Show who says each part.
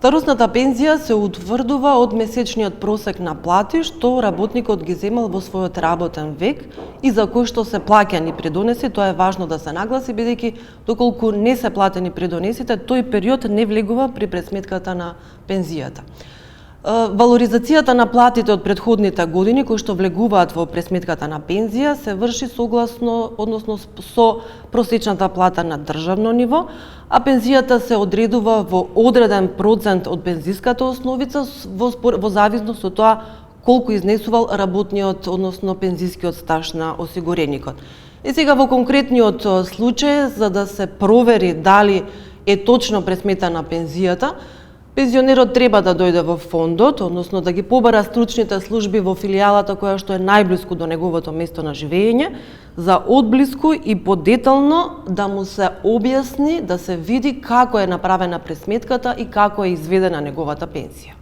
Speaker 1: Старосната пензија се утврдува од месечниот просек на плати што работникот ги земал во својот работен век и за кој што се плаќани придонеси. Тоа е важно да се нагласи, бидејќи доколку не се платени придонесите, тој период не влегува при пресметката на пензијата. Валоризацијата на платите од претходните години кои што влегуваат во пресметката на пензија се врши согласно, односно со просечната плата на државно ниво, а пензијата се одредува во одреден процент од пензиската основица во зависност од тоа колку изнесувал работниот, односно пензискиот стаж на осигуреникот. И сега во конкретниот случај, за да се провери дали е точно пресметана пензијата, пензионерот треба да дојде во фондот, односно да ги побара стручните служби во филијалата која што е најблиску до неговото место на живење, за одблиску и подетално да му се објасни, да се види како е направена пресметката и како е изведена неговата пензија.